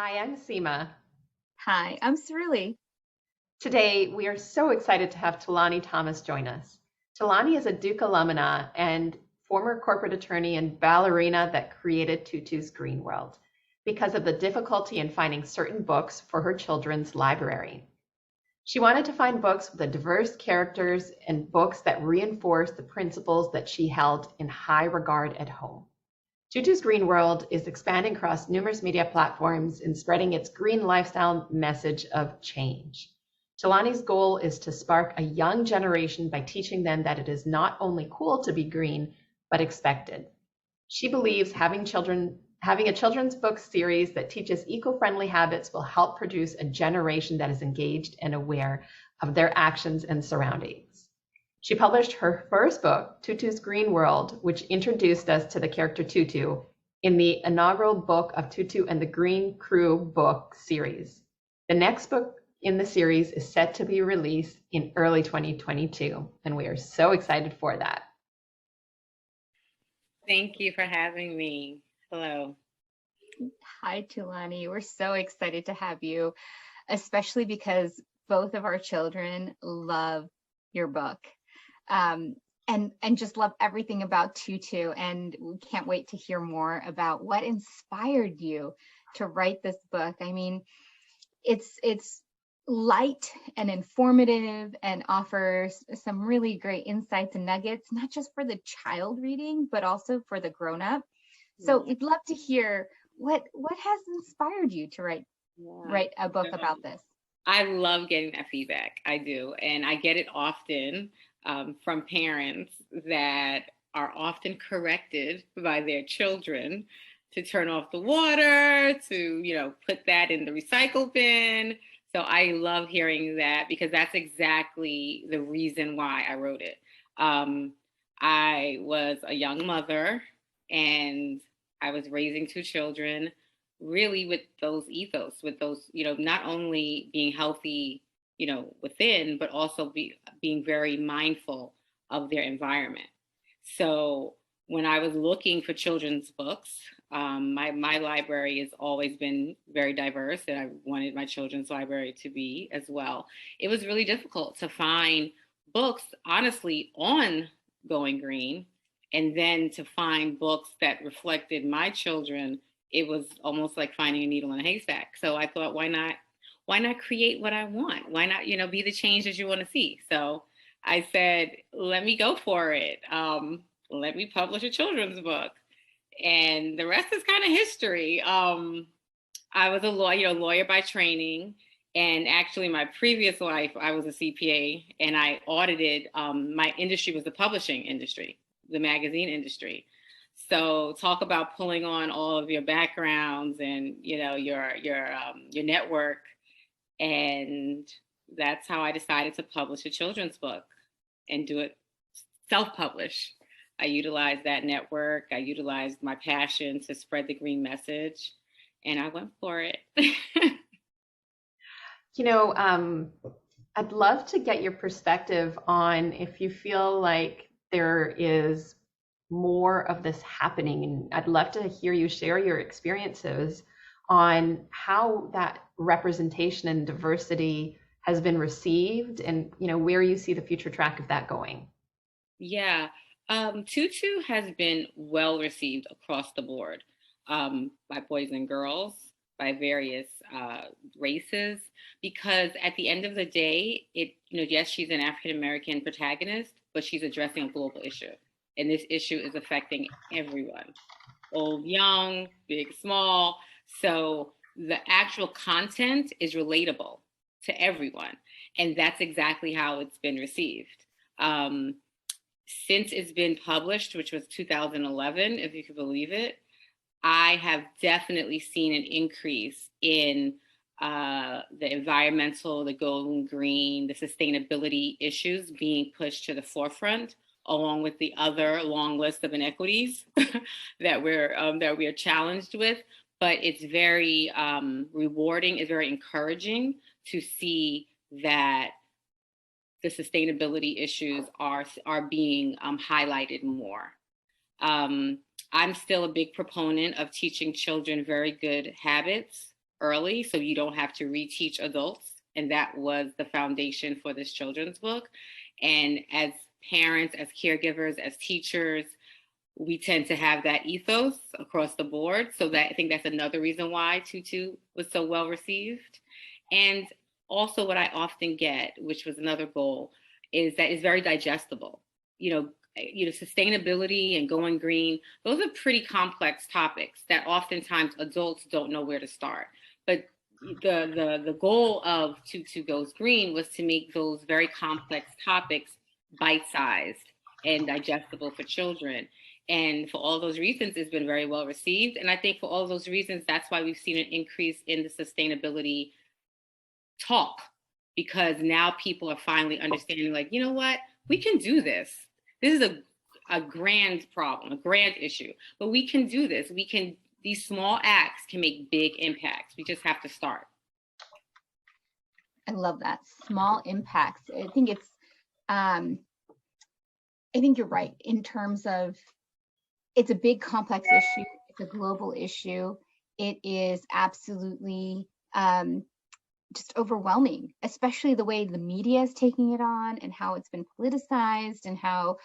Hi, I'm Seema. Hi, I'm Cerulean. Today, we are so excited to have Tulani Thomas join us. Tulani is a Duke alumna and former corporate attorney and ballerina that created Tutu's Green World because of the difficulty in finding certain books for her children's library. She wanted to find books with the diverse characters and books that reinforce the principles that she held in high regard at home. Tutu's Green World is expanding across numerous media platforms and spreading its green lifestyle message of change. Talani's goal is to spark a young generation by teaching them that it is not only cool to be green, but expected. She believes having a children's book series that teaches eco-friendly habits will help produce a generation that is engaged and aware of their actions and surroundings. She published her first book, Tutu's Green World, which introduced us to the character Tutu in the inaugural book of Tutu and the Green Crew book series. The next book in the series is set to be released in early 2022, and we are so excited for that. Thank you for having me. Hello. Hi, Tulani. We're so excited to have you, especially because both of our children love your book. And just love everything about Tutu, and we can't wait to hear more about what inspired you to write this book. I mean, it's light and informative and offers some really great insights and nuggets, not just for the child reading, but also for the grown-up. So we'd love to hear what has inspired you to write a book about this. I love getting that feedback. I do. And I get it often from parents that are often corrected by their children to turn off the water, to, put that in the recycle bin. So I love hearing that because that's exactly the reason why I wrote it. I was a young mother and I was raising two children really with those ethos, with those, not only being healthy, within, but also being very mindful of their environment. So when I was looking for children's books, my library has always been very diverse, and I wanted my children's library to be as well. It was really difficult to find books, honestly, on Going Green, and then to find books that reflected my children. It was almost like finding a needle in a haystack. So I thought, why not create what I want? Why not, be the change that you want to see? So I said, let me go for it. Let me publish a children's book. And the rest is kind of history. I was a lawyer by training. And actually, my previous life, I was a CPA, and I audited. My industry was the publishing industry, the magazine industry. So talk about pulling on all of your backgrounds and your network, and that's how I decided to publish a children's book and do it self-publish. I utilized that network. I utilized my passion to spread the green message, and I went for it. You know, I'd love to get your perspective on if you feel like there is more of this happening, and I'd love to hear you share your experiences on how that representation and diversity has been received and where you see the future track of that going. Yeah, Tutu has been well received across the board by boys and girls, by various races, because at the end of the day, yes, she's an African American protagonist, but she's addressing a global issue. And this issue is affecting everyone, old, young, big, small. So the actual content is relatable to everyone. And that's exactly how it's been received. Since it's been published, which was 2011, if you could believe it, I have definitely seen an increase in the environmental, the golden green, the sustainability issues being pushed to the forefront, along with the other long list of inequities that we are challenged with. But it's very rewarding, it's very encouraging to see that the sustainability issues are being highlighted more. I'm still a big proponent of teaching children very good habits early so you don't have to reteach adults. And that was the foundation for this children's book. And as parents, as caregivers, as teachers, we tend to have that ethos across the board. So that I think that's another reason why Tutu was so well received. And also what I often get, which was another goal, is that it's very digestible. Sustainability and going green, those are pretty complex topics that oftentimes adults don't know where to start. But the goal of Tutu Goes Green was to make those very complex topics bite-sized and digestible for children. And for all those reasons, it's been very well received. And I think for all those reasons, that's why we've seen an increase in the sustainability talk, because now people are finally understanding, like, you know what, we can do this. This is a grand problem, a grand issue, but we can do this. These small acts can make big impacts. We just have to start. I love that. Small impacts. I think you're right in terms of it's a big complex issue. It's a global issue. It is absolutely just overwhelming, especially the way the media is taking it on and how it's been politicized and how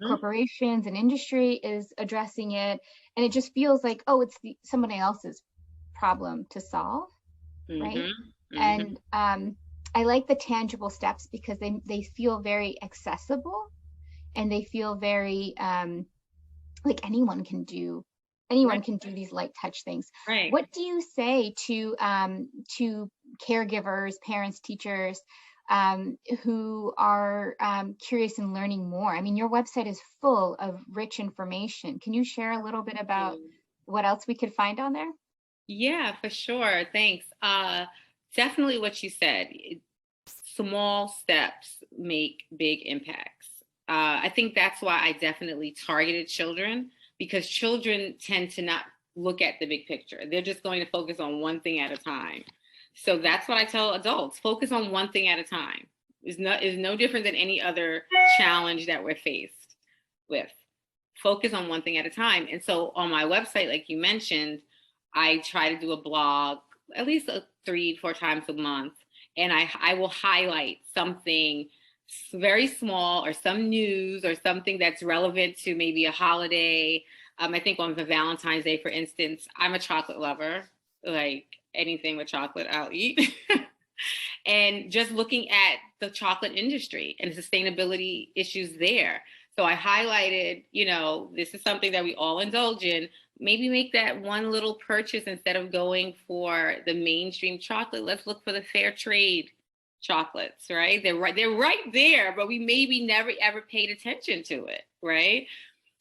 corporations and industry is addressing it. And it just feels like, oh, it's somebody else's problem to solve, right? And I like the tangible steps because they feel very accessible, and they feel very like anyone can do these light touch things. Right. What do you say to caregivers, parents, teachers who are curious and learning more? I mean, your website is full of rich information. Can you share a little bit about what else we could find on there? Yeah, for sure. Thanks. Definitely what you said. Small steps make big impacts. I think that's why I definitely targeted children, because children tend to not look at the big picture. They're just going to focus on one thing at a time. So that's what I tell adults: focus on one thing at a time. Is no different than any other challenge that we're faced with. Focus on one thing at a time. And so on my website, like you mentioned, I try to do a blog at least 3-4 times a month. And I will highlight something very small or some news or something that's relevant to maybe a holiday. I think on the Valentine's Day, for instance, I'm a chocolate lover. Like anything with chocolate, I'll eat. And just looking at the chocolate industry and sustainability issues there. So I highlighted, this is something that we all indulge in. Maybe make that one little purchase instead of going for the mainstream chocolate. Let's look for the fair trade chocolates, right? They're right there, but we maybe never ever paid attention to it, right?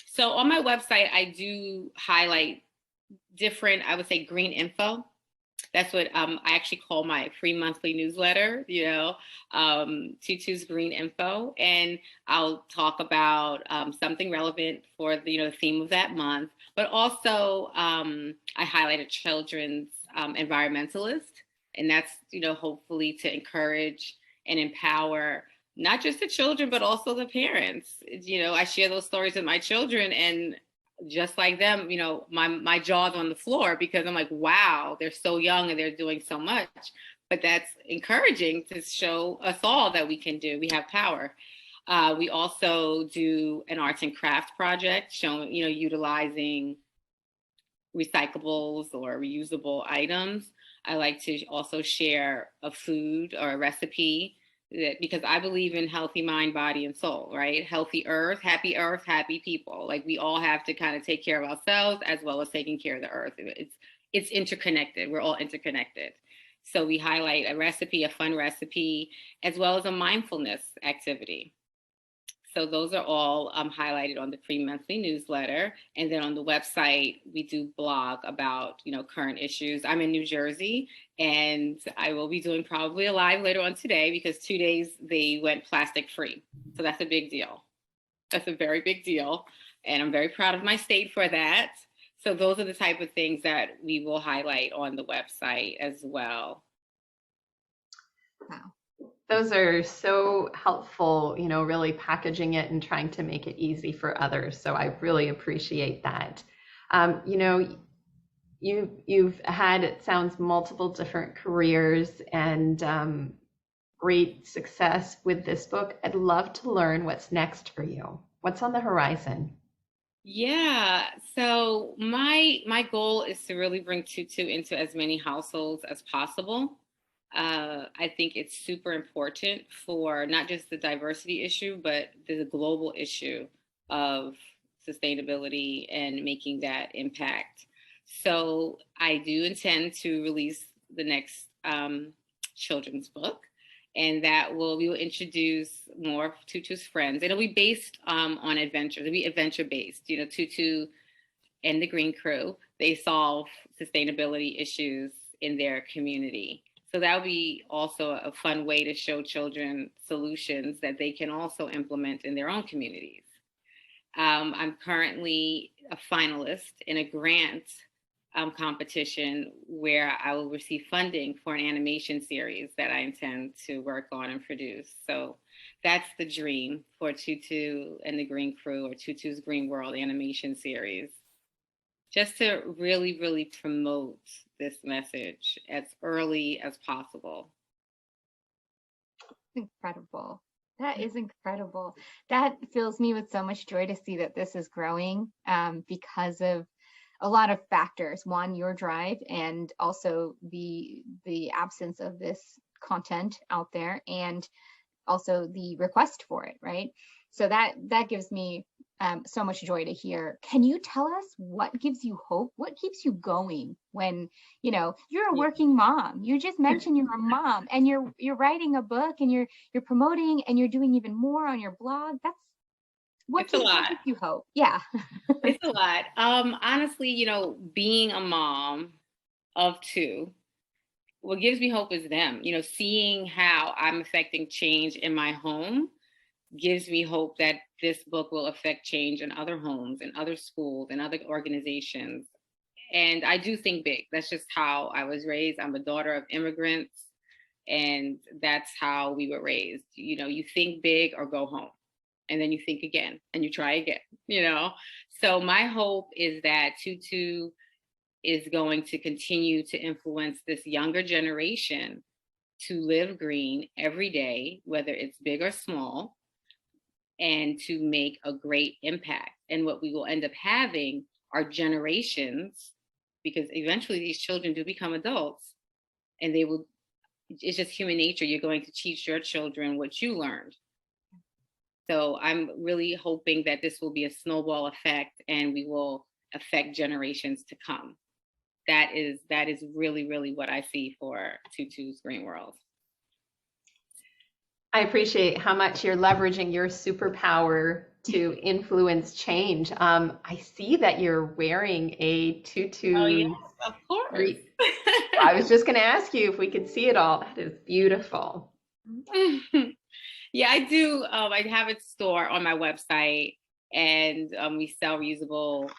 So on my website, I do highlight different, I would say, green info. That's what I actually call my free monthly newsletter, Tutu's Green Info. And I'll talk about something relevant for the theme of that month. But also I highlight a children's environmentalist. And that's, hopefully to encourage and empower not just the children, but also the parents. I share those stories with my children, and just like them, my jaw's on the floor, because I'm like, wow, they're so young and they're doing so much. But that's encouraging to show us all that we can do. We have power. We also do an arts and craft project showing, utilizing recyclables or reusable items. I like to also share a food or a recipe, because I believe in healthy mind, body, and soul, right? Healthy earth, happy people. Like, we all have to kind of take care of ourselves as well as taking care of the earth. It's interconnected. We're all interconnected. So we highlight a recipe, a fun recipe, as well as a mindfulness activity. So those are all highlighted on the free monthly newsletter. And then on the website, we do blog about, current issues. I'm in New Jersey, and I will be doing probably a live later on today, because 2 days they went plastic free. So that's a big deal. That's a very big deal. And I'm very proud of my state for that. So those are the type of things that we will highlight on the website as well. Wow. Those are so helpful, really packaging it and trying to make it easy for others. So I really appreciate that. you've had, it sounds, multiple different careers and great success with this book. I'd love to learn what's next for you. What's on the horizon? Yeah, so my goal is to really bring Tutu into as many households as possible. I think it's super important for not just the diversity issue, but the global issue of sustainability and making that impact. So I do intend to release the next children's book, and we will introduce more of Tutu's friends. It'll be based on adventure. It'll be adventure based. You know, Tutu and the Green Crew, they solve sustainability issues in their community. So that would be also a fun way to show children solutions that they can also implement in their own communities. I'm currently a finalist in a grant competition where I will receive funding for an animation series that I intend to work on and produce. So that's the dream for Tutu and the Green Crew, or Tutu's Green World animation series. Just to really, really promote this message as early as possible. Incredible. That is incredible. That fills me with so much joy to see that this is growing because of a lot of factors. One, your drive, and also the absence of this content out there, and also the request for it, right? So that gives me so much joy to hear. Can you tell us what gives you hope? What keeps you going when, you know, you're a working mom? You just mentioned you're a mom, and you're writing a book, and you're promoting, and you're doing even more on your blog. That's what gives you hope. Yeah. It's a lot. Honestly, you know, being a mom of two, what gives me hope is them. You know, seeing how I'm affecting change in my home gives me hope that this book will affect change in other homes, in other schools, and other organizations. And I do think big. That's just how I was raised. I'm a daughter of immigrants, and that's how we were raised. You know, you think big or go home, and then you think again and you try again, you know? So my hope is that Tutu is going to continue to influence this younger generation to live green every day, whether it's big or small, and to make a great impact. And what we will end up having are generations, because eventually these children do become adults, and they will, it's just human nature. You're going to teach your children what you learned. So I'm really hoping that this will be a snowball effect, and we will affect generations to come. That is really, really what I see for Tutu's Green World. I appreciate how much you're leveraging your superpower to influence change. I see that you're wearing a tutu. Oh, yes, of course. I was just going to ask you if we could see it all. That is beautiful. Yeah, I do. I have a store on my website, and we sell reusable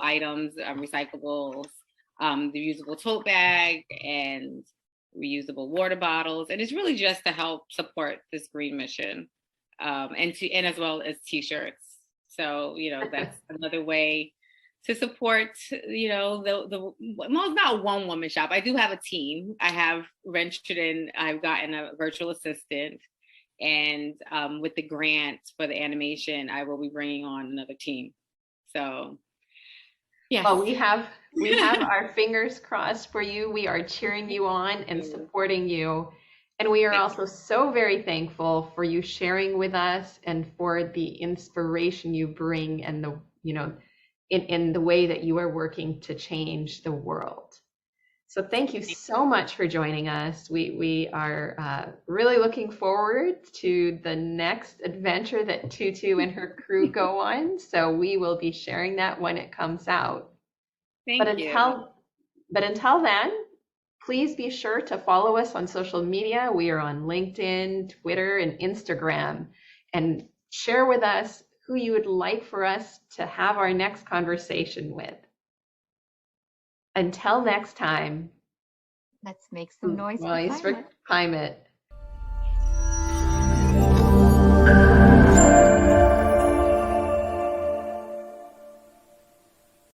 items, recyclables, the reusable tote bag, and reusable water bottles. And it's really just to help support this green mission, and as well as t-shirts. So, you know, that's another way to support, you know, well, it's not a one woman shop. I do have a team. I have ventured in, I've gotten a virtual assistant, and with the grant for the animation, I will be bringing on another team. So, yeah. Well, we have our fingers crossed for you. We are cheering you on and supporting you. And we are also so very thankful for you sharing with us, and for the inspiration you bring, and the, you know, in the way that you are working to change the world. So thank you so much for joining us. We are really looking forward to the next adventure that Tutu and her crew go on. So we will be sharing that when it comes out. Thank you. But until then, please be sure to follow us on social media. We are on LinkedIn, Twitter, and Instagram. And share with us who you would like for us to have our next conversation with. Until next time. Let's make some noise for climate.